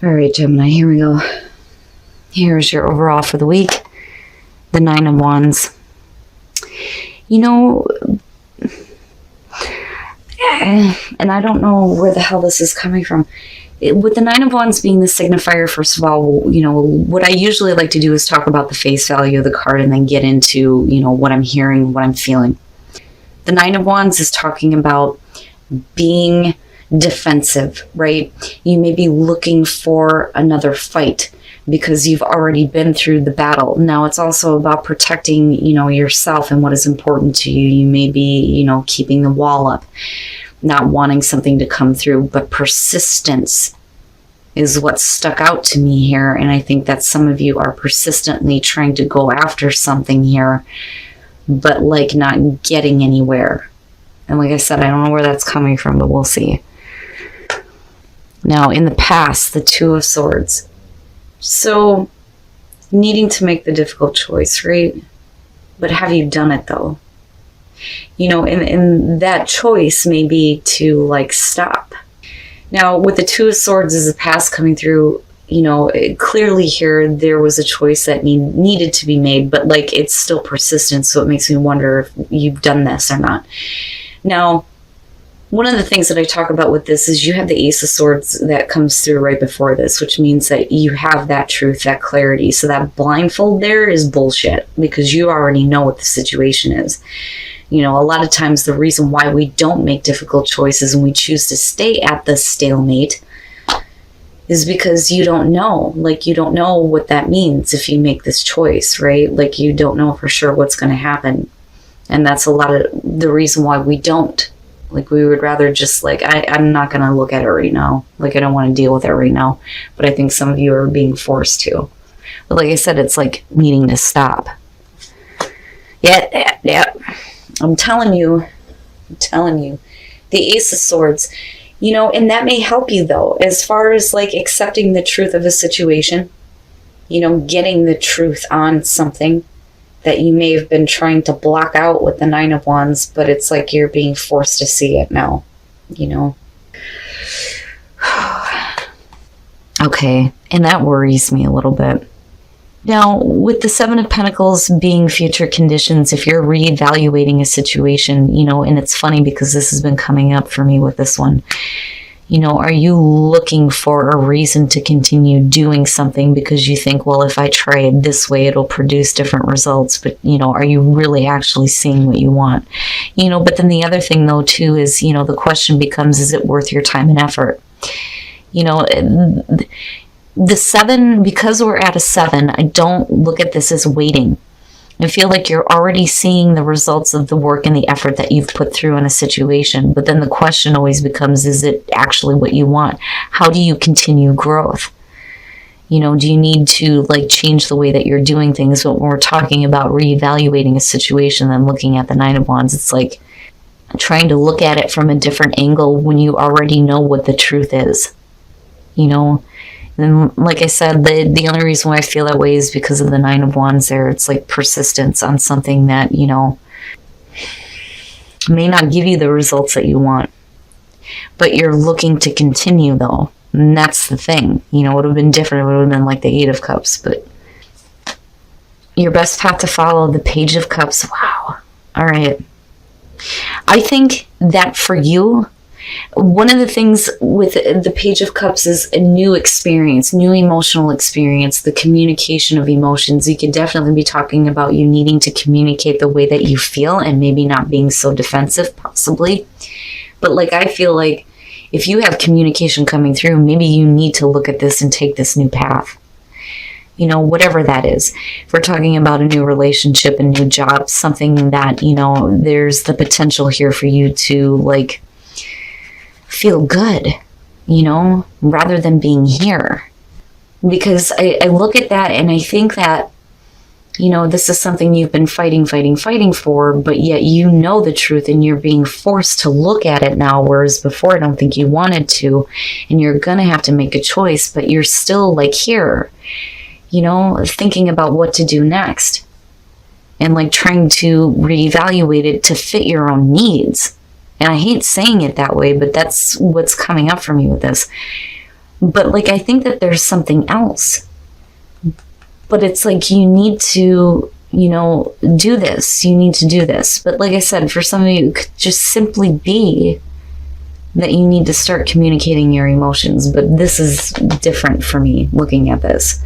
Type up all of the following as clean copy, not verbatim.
All right, Gemini, here we go. Here's your overall for the week. The Nine of Wands. You know, and I don't know where the hell this is coming from. With the Nine of Wands being the signifier, first of all, you know, what I usually like to do is talk about the face value of the card and then get into, you know, what I'm hearing, what I'm feeling. The Nine of Wands is talking about being defensive, right? You may be looking for another fight because you've already been through the battle. Now it's also about protecting, you know, yourself and what is important to you. You may be, you know, keeping the wall up, not wanting something to come through, but persistence is what stuck out to me here. And I think that some of you are persistently trying to go after something here, but like not getting anywhere. And like I said, I don't know where that's coming from, but we'll see. Now, in the past, the Two of Swords. So, needing to make the difficult choice, right? But have you done it, though? You know, and that choice may be to, like, stop. Now, with the Two of Swords as the past coming through, you know, clearly here there was a choice that needed to be made, but, like, it's still persistent, so it makes me wonder if you've done this or not. Now, one of the things that I talk about with this is you have the Ace of Swords that comes through right before this, which means that you have that truth, that clarity. So that blindfold there is bullshit because you already know what the situation is. You know, a lot of times the reason why we don't make difficult choices and we choose to stay at the stalemate is because you don't know. Like, you don't know what that means if you make this choice, right? Like, you don't know for sure what's going to happen. And that's a lot of the reason why we don't. Like, we would rather just, like, I'm not going to look at it right now. Like, I don't want to deal with it right now. But I think some of you are being forced to. But like I said, it's like needing to stop. Yeah. I'm telling you. The Ace of Swords. You know, and that may help you, though, as far as, like, accepting the truth of a situation. You know, getting the truth on something that you may have been trying to block out with the Nine of Wands, but it's like you're being forced to see it now, you know? Okay, and that worries me a little bit. Now, with the Seven of Pentacles being future conditions, if you're reevaluating a situation, you know, and it's funny because this has been coming up for me with this one, you know, are you looking for a reason to continue doing something because you think, well, if I try it this way, it'll produce different results. But, you know, are you really actually seeing what you want? You know, but then the other thing, though, too, is, you know, the question becomes, is it worth your time and effort? You know, the seven, because we're at a seven, I don't look at this as waiting. I feel like you're already seeing the results of the work and the effort that you've put through in a situation. But then the question always becomes, is it actually what you want? How do you continue growth? You know, do you need to, like, change the way that you're doing things? But when we're talking about reevaluating a situation and looking at the Nine of Wands, it's like trying to look at it from a different angle when you already know what the truth is. You know? And like I said, the only reason why I feel that way is because of the Nine of Wands there. It's like persistence on something that, you know, may not give you the results that you want. But you're looking to continue, though. And that's the thing. You know, it would have been different. It would have been like the Eight of Cups. But your best path to follow, the Page of Cups. Wow. All right. I think that for you, one of the things with the Page of Cups is a new experience, new emotional experience, the communication of emotions. You could definitely be talking about you needing to communicate the way that you feel and maybe not being so defensive, possibly. But, like, I feel like if you have communication coming through, maybe you need to look at this and take this new path. You know, whatever that is. If we're talking about a new relationship, a new job, something that, you know, there's the potential here for you to, like, feel good, you know, rather than being here. Because I look at that and I think that, you know, this is something you've been fighting for, but yet you know the truth and you're being forced to look at it now, whereas before I don't think you wanted to, and you're gonna have to make a choice, but you're still, like, here, you know, thinking about what to do next and, like, trying to reevaluate it to fit your own needs. And I hate saying it that way, but that's what's coming up for me with this. But like, I think that there's something else. But it's like, you need to, do this. You need to do this. But like I said, for some of you, it could just simply be that you need to start communicating your emotions. But this is different for me looking at this.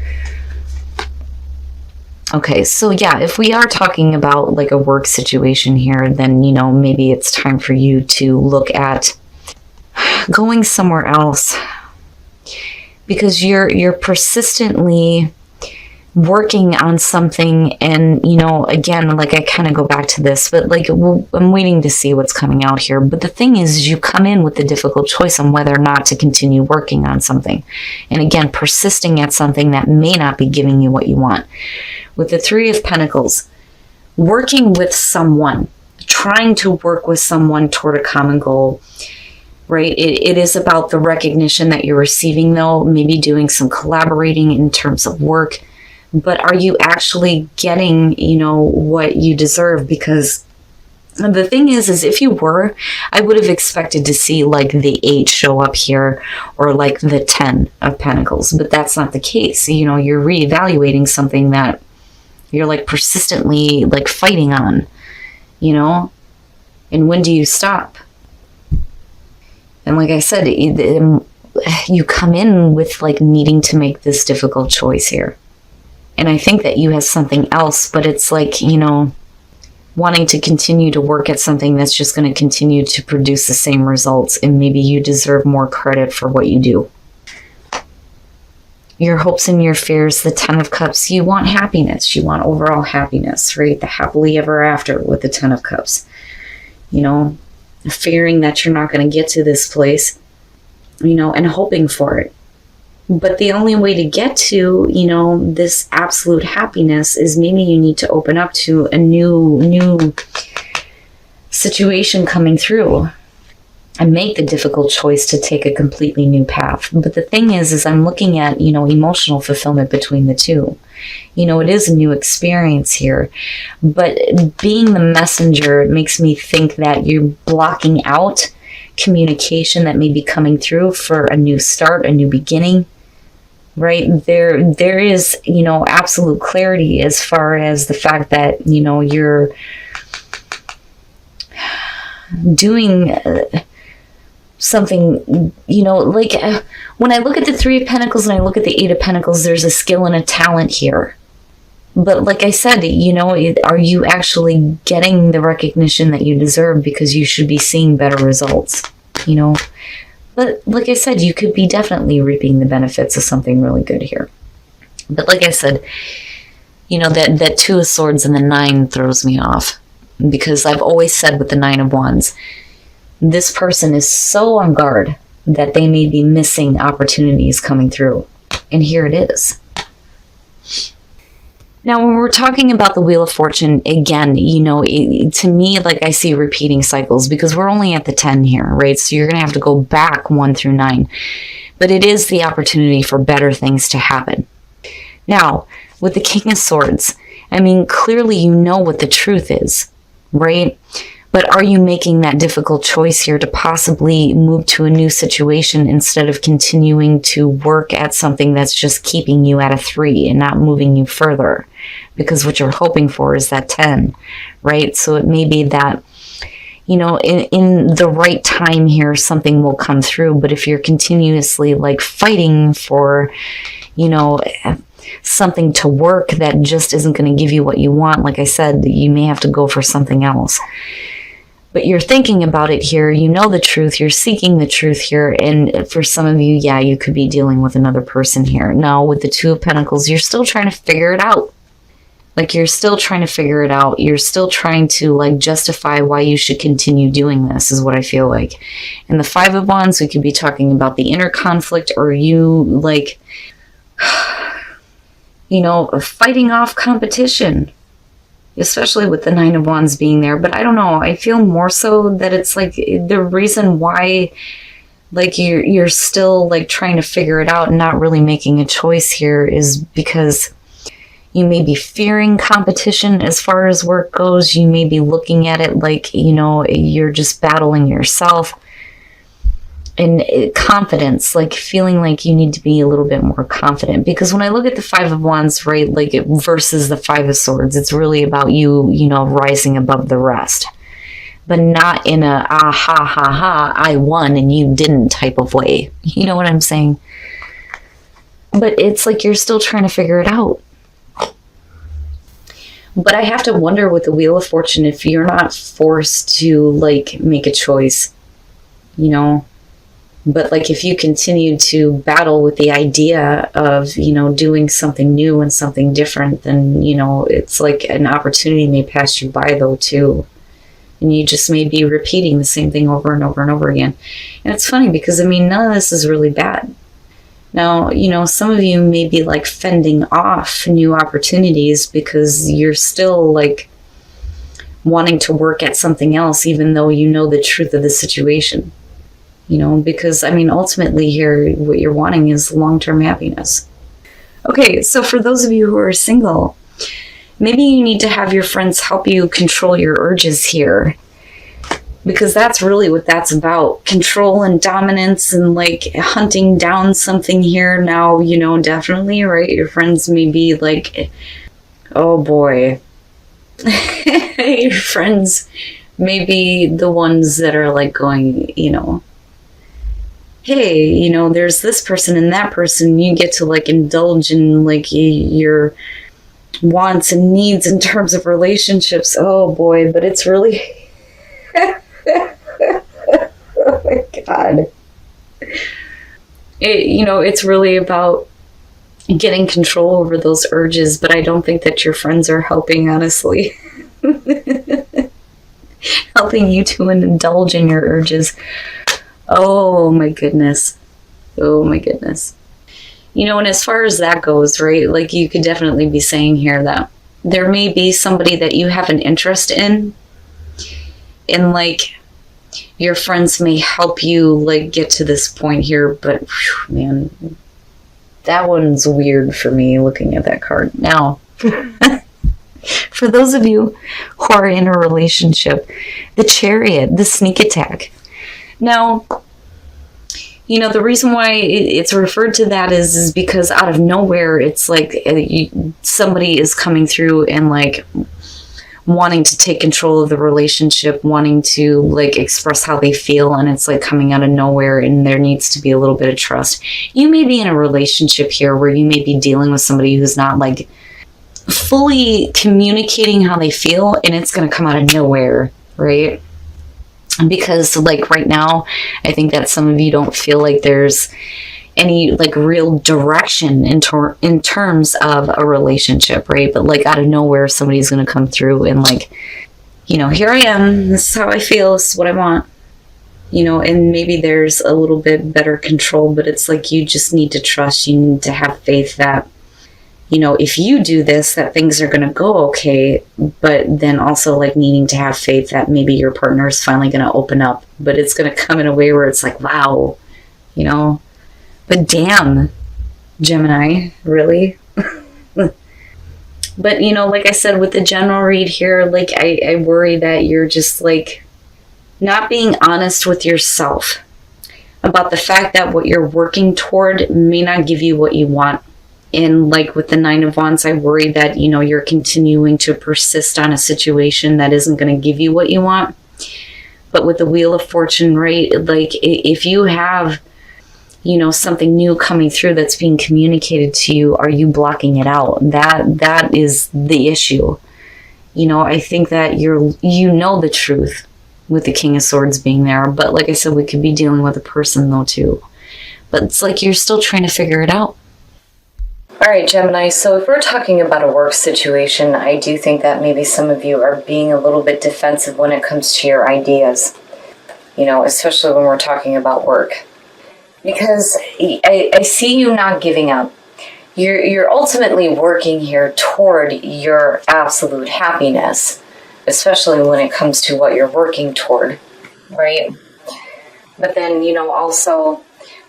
Okay, so yeah, if we are talking about like a work situation here, then, maybe it's time for you to look at going somewhere else, because you're persistently working on something. And, again, like, I kind of go back to this, but like, I'm waiting to see what's coming out here. But the thing is, you come in with the difficult choice on whether or not to continue working on something. And again, persisting at something that may not be giving you what you want. With the Three of Pentacles, working with someone, trying to work with someone toward a common goal, right? It is about the recognition that you're receiving, though, maybe doing some collaborating in terms of work. But are you actually getting, what you deserve? Because the thing is if you were, I would have expected to see like the 8 show up here, or like the 10 of Pentacles. But that's not the case. You're reevaluating something that you're like persistently like fighting on, and when do you stop? And like I said, you come in with like needing to make this difficult choice here. And I think that you have something else, but it's like, wanting to continue to work at something that's just going to continue to produce the same results. And maybe you deserve more credit for what you do. Your hopes and your fears, the 10 of Cups, you want happiness. You want overall happiness, right? The happily ever after with the 10 of Cups. Fearing that you're not going to get to this place, and hoping for it. But the only way to get to, this absolute happiness is maybe you need to open up to a new situation coming through and make the difficult choice to take a completely new path. But the thing is I'm looking at, emotional fulfillment between the two. It is a new experience here, but being the messenger, it makes me think that you're blocking out communication that may be coming through for a new start, a new beginning, right? There is, absolute clarity as far as the fact that, you're doing something, when I look at the Three of Pentacles and I look at the Eight of Pentacles, there's a skill and a talent here. But like I said, are you actually getting the recognition that you deserve? Because you should be seeing better results, But like I said, you could be definitely reaping the benefits of something really good here. But like I said, that 2 of Swords and the 9 throws me off. Because I've always said with the 9 of Wands, this person is so on guard that they may be missing opportunities coming through. And here it is. Now, when we're talking about the Wheel of Fortune, again, to me, like, I see repeating cycles because we're only at the 10 here, right? So you're going to have to go back 1 through 9. But it is the opportunity for better things to happen. Now, with the King of Swords, clearly you know what the truth is, right? But are you making that difficult choice here to possibly move to a new situation instead of continuing to work at something that's just keeping you at a 3 and not moving you further? Because what you're hoping for is that 10, right? So it may be that, in the right time here, something will come through. But if you're continuously like fighting for, something to work that just isn't going to give you what you want, like I said, you may have to go for something else. But you're thinking about it here, the truth, you're seeking the truth here, and for some of you, yeah, you could be dealing with another person here. Now, with the 2 of Pentacles, you're still trying to figure it out. Like, you're still trying to figure it out. You're still trying to, like, justify why you should continue doing this, is what I feel like. And the 5 of Wands, we could be talking about the inner conflict, or you, like, fighting off competition. Especially with the 9 of Wands being there. But I don't know. I feel more so that it's like the reason why like you're still like trying to figure it out and not really making a choice here is because you may be fearing competition as far as work goes. You may be looking at it like, you're just battling yourself. And confidence, like feeling like you need to be a little bit more confident. Because when I look at the Five of Wands, right, like versus the Five of Swords, it's really about you, you know, rising above the rest. But not in a, ah, ha, ha, ha, I won and you didn't type of way. You know what I'm saying? But it's like you're still trying to figure it out. But I have to wonder with the Wheel of Fortune if you're not forced to, like, make a choice, you know? But, like, if you continue to battle with the idea of, you know, doing something new and something different, then, you know, it's like an opportunity may pass you by, though, too. And you just may be repeating the same thing over and over and over again. And it's funny because, I mean, none of this is really bad. Now, you know, some of you may be, like, fending off new opportunities because you're still, like, wanting to work at something else, even though you know the truth of the situation. You know, because, I mean, ultimately here, what you're wanting is long-term happiness. Okay, so for those of you who are single, maybe you need to have your friends help you control your urges here. Because that's really what that's about. Control and dominance and, like, hunting down something here. Now, you know, definitely, right? Your friends may be like, oh boy. Your friends may be the ones that are, like, going, you know, hey, you know, there's this person and that person. You get to, like, indulge in, like, your wants and needs in terms of relationships. Oh boy, but it's really... Oh my God. You know, it's really about getting control over those urges, but I don't think that your friends are helping, honestly. Helping you to indulge in your urges. Oh my goodness. Oh my goodness. You know, and as far as that goes, right, like you could definitely be saying here that there may be somebody that you have an interest in, and like your friends may help you like get to this point here, but whew, man, that one's weird for me looking at that card. Now, for those of you who are in a relationship, the Chariot, the sneak attack. Now, you know, the reason why it's referred to that is because out of nowhere, it's like somebody is coming through and like wanting to take control of the relationship, wanting to like express how they feel, and it's like coming out of nowhere, and there needs to be a little bit of trust. You may be in a relationship here where you may be dealing with somebody who's not like fully communicating how they feel, and it's going to come out of nowhere, right? Because like right now, I think that some of you don't feel like there's any like real direction in terms of a relationship, right? But like out of nowhere, somebody's going to come through and like, you know, here I am. This is how I feel. This is what I want. You know, and maybe there's a little bit better control, but it's like you just need to trust. You need to have faith that, you know, if you do this, that things are going to go okay, but then also like needing to have faith that maybe your partner is finally going to open up, but it's going to come in a way where it's like, wow, you know, but damn, Gemini, really? But, you know, like I said, with the general read here, like I worry that you're just like not being honest with yourself about the fact that what you're working toward may not give you what you want. And like with the Nine of Wands, I worry that, you know, you're continuing to persist on a situation that isn't going to give you what you want. But with the Wheel of Fortune, right, like if you have, you know, something new coming through that's being communicated to you, are you blocking it out? That is the issue. You know, I think that you know the truth with the King of Swords being there. But like I said, we could be dealing with a person though too. But it's like you're still trying to figure it out. All right, Gemini, so if we're talking about a work situation, I do think that maybe some of you are being a little bit defensive when it comes to your ideas, you know, especially when we're talking about work. Because I see you not giving up. You're ultimately working here toward your absolute happiness, especially when it comes to what you're working toward, right? But then, you know, also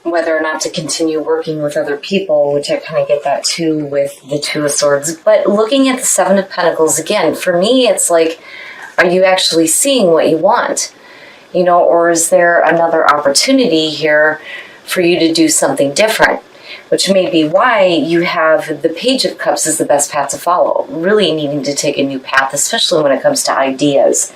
whether or not to continue working with other people, which I kind of get that too with the Two of Swords. But looking at the Seven of Pentacles, again, for me, it's like, are you actually seeing what you want? or is there another opportunity here for you to do something different? Which may be why you have the Page of Cups as the best path to follow, really needing to take a new path, especially when it comes to ideas,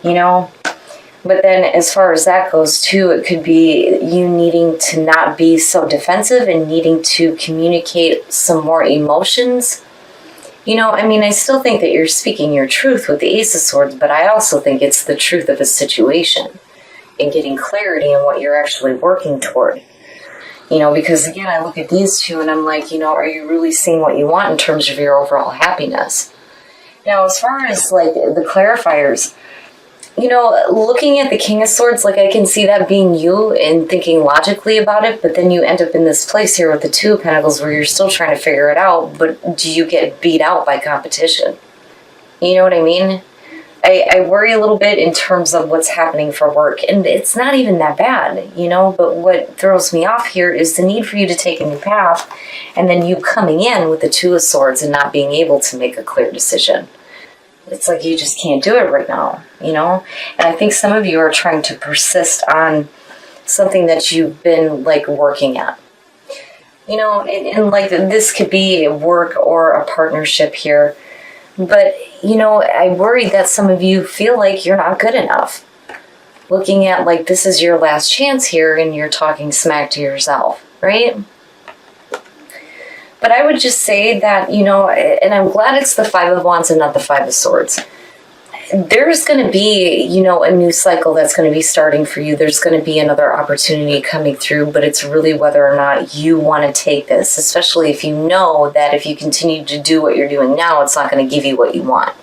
But then as far as that goes too, it could be you needing to not be so defensive and needing to communicate some more emotions. I still think that you're speaking your truth with the Ace of Swords, but I also think it's the truth of a situation and getting clarity in what you're actually working toward. Because again, I look at these two and I'm like, are you really seeing what you want in terms of your overall happiness? Now, as far as like the clarifiers, looking at the King of Swords, like I can see that being you and thinking logically about it, but then you end up in this place here with the Two of Pentacles where you're still trying to figure it out, but do you get beat out by competition? You know what I mean? I worry a little bit in terms of what's happening for work, and it's not even that bad, but what throws me off here is the need for you to take a new path, and then you coming in with the Two of Swords and not being able to make a clear decision. It's like you just can't do it right now, And I think some of you are trying to persist on something that you've been, like, working at. And like, this could be work or a partnership here. But, I worry that some of you feel like you're not good enough. Looking at, like, this is your last chance here and you're talking smack to yourself, right? But I would just say that, and I'm glad it's the Five of Wands and not the Five of Swords. There's going to be, a new cycle that's going to be starting for you. There's going to be another opportunity coming through, but it's really whether or not you want to take this, especially if you know that if you continue to do what you're doing now, it's not going to give you what you want.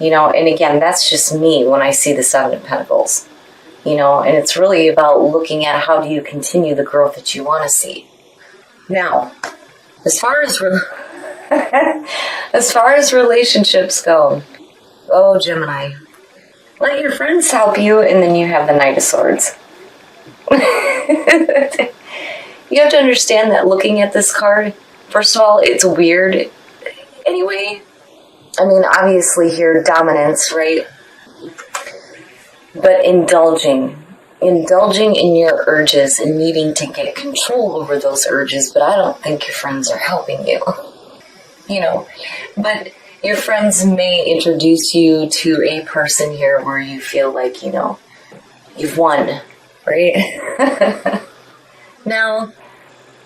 And again, that's just me when I see the Seven of Pentacles, and it's really about looking at how do you continue the growth that you want to see. Now, as far as relationships go, oh, Gemini, let your friends help you, and then you have the Knight of Swords. You have to understand that looking at this card, first of all, it's weird anyway. Obviously here, dominance, right? But indulging in your urges and needing to get control over those urges, but I don't think your friends are helping you. But your friends may introduce you to a person here where you feel like, you've won, right? Now,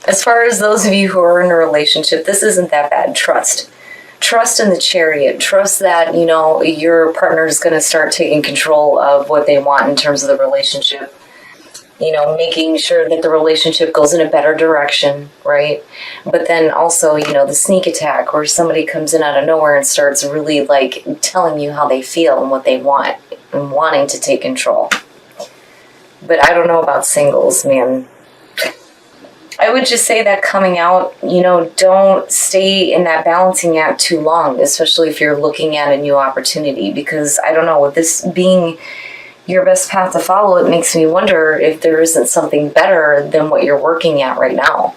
as far as those of you who are in a relationship, this isn't that bad. Trust in the Chariot. Trust that, your partner is going to start taking control of what they want in terms of the relationship. Making sure that the relationship goes in a better direction, right? But then also, the sneak attack where somebody comes in out of nowhere and starts really, like, telling you how they feel and what they want and wanting to take control. But I don't know about singles, man. I would just say that coming out, don't stay in that balancing act too long, especially if you're looking at a new opportunity, because I don't know, with this being your best path to follow, it makes me wonder if there isn't something better than what you're working at right now.